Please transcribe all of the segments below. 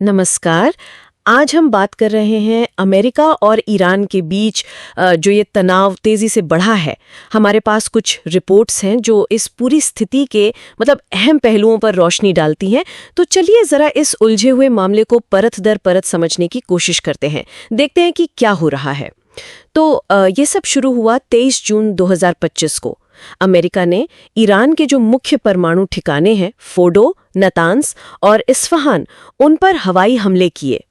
नमस्कार। आज हम बात कर रहे हैं अमेरिका और ईरान के बीच जो ये तनाव तेजी से बढ़ा है। हमारे पास कुछ रिपोर्ट्स हैं जो इस पूरी स्थिति के अहम पहलुओं पर रोशनी डालती हैं। तो चलिए जरा इस उलझे हुए मामले को परत दर परत समझने की कोशिश करते हैं, देखते हैं कि क्या हो रहा है। तो ये सब शुरू हुआ 23 जून 2025 को। अमेरिका ने ईरान के जो मुख्य परमाणु ठिकाने हैं फोर्डो, नतांस और इस्फहान, उन पर हवाई हमले किए।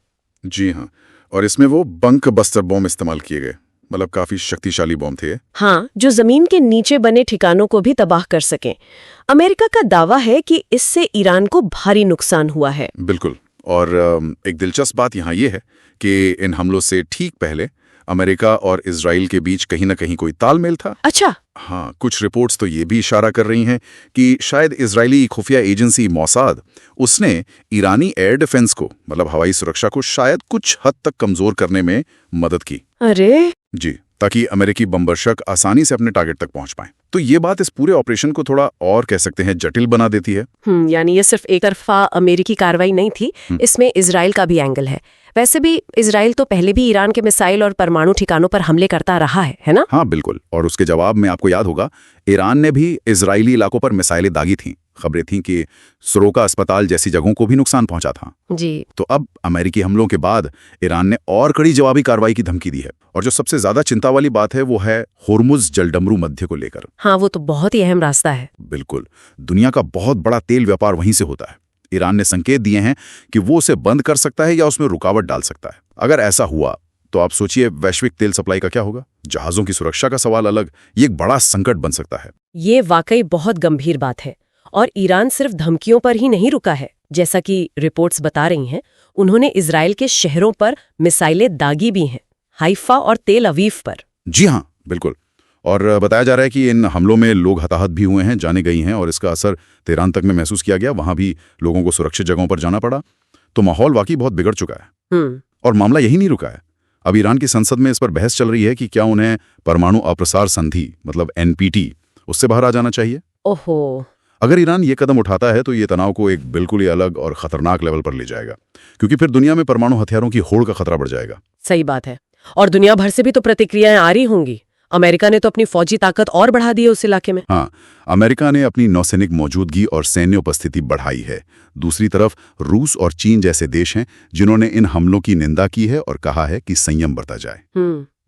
जी हाँ, और इसमें वो बंक बस्टर बॉम्ब इस्तेमाल किए गए, काफी शक्तिशाली बॉम्ब थे। हाँ, जो जमीन के नीचे बने ठिकानों को भी तबाह कर सकें। अमेरिका का दावा है कि इससे ईरान को भारी नुकसान हुआ है। बिल्कुल, और एक दिलचस्प बात यहाँ ये है कि इन हमलों से ठीक पहले अमेरिका और इजराइल के बीच कहीं न कहीं कोई तालमेल था। अच्छा। हाँ, कुछ रिपोर्ट्स तो ये भी इशारा कर रही हैं कि शायद इजरायली खुफिया एजेंसी मोसाद उसने ईरानी एयर डिफेंस को, हवाई सुरक्षा को शायद कुछ हद तक कमजोर करने में मदद की। अरे जी, ताकि अमेरिकी बमबर्षक आसानी से अपने टारगेट तक पहुंच पाएं। तो ये बात इस पूरे ऑपरेशन को थोड़ा और कह सकते हैं जटिल बना देती है। यानी ये सिर्फ एक तरफा अमेरिकी कार्रवाई नहीं थी, इसमें इजराइल का भी एंगल है। वैसे भी इजराइल तो पहले भी ईरान के मिसाइल और परमाणु ठिकानों पर हमले करता रहा है ना? हाँ बिल्कुल, और उसके जवाब में आपको याद होगा ईरान ने भी इजरायली इलाकों पर मिसाइलें दागी थीं। खबरें थीं कि सोरोका अस्पताल जैसी जगहों को भी नुकसान पहुंचा था। जी। तो अब अमेरिकी हमलों के बाद ईरान ने और कड़ी जवाबी कार्रवाई की धमकी दी है। और जो सबसे ज्यादा चिंता वाली बात है वो है होर्मुज जलडमरू मध्य को लेकर। हाँ, वो तो बहुत ही अहम रास्ता है। बिल्कुल, दुनिया का बहुत बड़ा तेल व्यापार वहीं से होता है। ईरान ने संकेत दिए हैं कि वो उसे बंद कर सकता है या उसमें रुकावट डाल सकता है। अगर ऐसा हुआ तो आप सोचिए वैश्विक तेल सप्लाई का क्या होगा। जहाजों की सुरक्षा का सवाल अलग, ये एक बड़ा संकट बन सकता है। ये वाकई बहुत गंभीर बात है। और ईरान सिर्फ धमकियों पर ही नहीं रुका है। जैसा कि रिपोर्ट्स बता रही हैं, उन्होंने इजराइल के शहरों पर मिसाइलें दागी भी हैं, हाइफा और तेल अवीव पर। जी हाँ, बिल्कुल। और बताया जा रहा है कि इन हमलों में लोग हताहत भी हुए हैं, जाने गई हैं, और इसका असर तेहरान तक में महसूस किया गया। वहां भी लोगों को सुरक्षित जगहों पर जाना पड़ा। तो माहौल वाकई बहुत बिगड़ चुका है। और मामला यही नहीं रुका है। अब ईरान की संसद में इस पर बहस चल रही है कि क्या उन्हें परमाणु अप्रसार संधि NPT उससे बाहर आ जाना चाहिए। ओहो। अगर ईरान ये कदम उठाता है तो ये तनाव को एक बिल्कुल ही अलग और खतरनाक लेवल पर ले जाएगा, क्योंकि फिर दुनिया में परमाणु हथियारों की होड़ का खतरा बढ़ जाएगा। सही बात है। और दुनिया भर से भी तो प्रतिक्रियाएं आ रही होंगी। अमेरिका ने तो अपनी फौजी ताकत और बढ़ा दी है उस इलाके में। हाँ, अमेरिका ने अपनी नौसैनिक मौजूदगी और सैन्य उपस्थिति बढ़ाई है। दूसरी तरफ रूस और चीन जैसे देश हैं जिन्होंने इन हमलों की निंदा की है और कहा है कि संयम बरता जाए।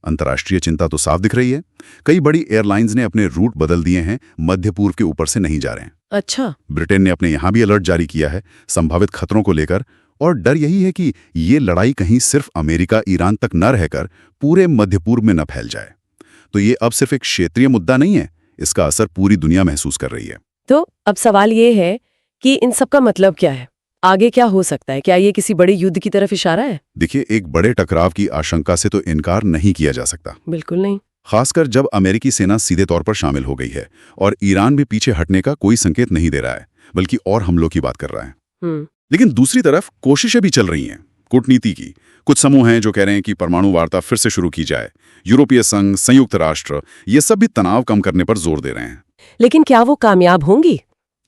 अंतर्राष्ट्रीय चिंता तो साफ दिख रही है। कई बड़ी एयरलाइंस ने अपने रूट बदल दिए हैं, मध्य पूर्व के ऊपर से नहीं जा रहे हैं। अच्छा। ब्रिटेन ने अपने यहाँ भी अलर्ट जारी किया है संभावित खतरों को लेकर। और डर यही है कि ये लड़ाई कहीं सिर्फ अमेरिका ईरान तक न रहकर पूरे मध्य पूर्व में न फैल जाए। तो ये अब सिर्फ एक क्षेत्रीय मुद्दा नहीं है, इसका असर पूरी दुनिया महसूस कर रही है। तो अब सवाल ये है कि इन सब का मतलब क्या है? आगे क्या हो सकता है? क्या ये किसी बड़े युद्ध की तरफ इशारा है? देखिए, एक बड़े टकराव की आशंका से तो इनकार नहीं किया जा सकता। बिल्कुल नहीं। खासकर जब अमेरिकी सेना सीधे तौर पर शामिल हो गई है और ईरान भी पीछे हटने का कोई संकेत नहीं दे रहा है, बल्कि और हमलों की बात कर रहा है। लेकिन दूसरी तरफ कोशिशें भी चल रही हैं कूटनीति की। कुछ समूह हैं जो कह रहे हैं कि परमाणु वार्ता फिर से शुरू की जाए। यूरोपीय संघ, संयुक्त राष्ट्र, ये सब भी तनाव कम करने पर जोर दे रहे हैं। लेकिन क्या वो कामयाब होंगी?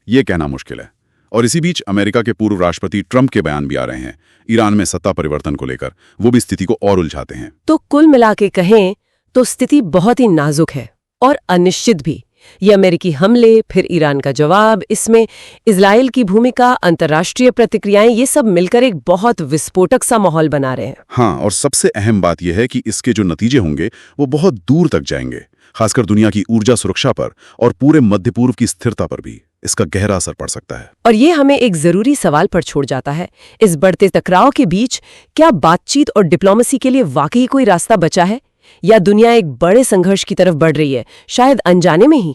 ये कहना मुश्किल है। और इसी बीच अमेरिका के पूर्व राष्ट्रपति ट्रंप के बयान भी आ रहे हैं ईरान में सत्ता परिवर्तन को लेकर। वो भी स्थिति को और उलझाते हैं। तो कुल मिला के कहें तो स्थिति बहुत ही नाजुक है और अनिश्चित भी। ये अमेरिकी हमले, फिर ईरान का जवाब, इसमें इजराइल की भूमिका, अंतर्राष्ट्रीय प्रतिक्रियाएं, ये सब मिलकर एक बहुत विस्फोटक सा माहौल बना रहे हैं। हाँ, और सबसे अहम बात यह है कि इसके जो नतीजे होंगे वो बहुत दूर तक जाएंगे, खासकर दुनिया की ऊर्जा सुरक्षा पर और पूरे मध्य पूर्व की स्थिरता पर भी इसका गहरा असर पड़ सकता है। और ये हमें एक जरूरी सवाल पर छोड़ जाता है। इस बढ़ते टकराव के बीच क्या बातचीत और डिप्लोमेसी के लिए वाकई कोई रास्ता बचा है, या दुनिया एक बड़े संघर्ष की तरफ बढ़ रही है, शायद अनजाने में ही?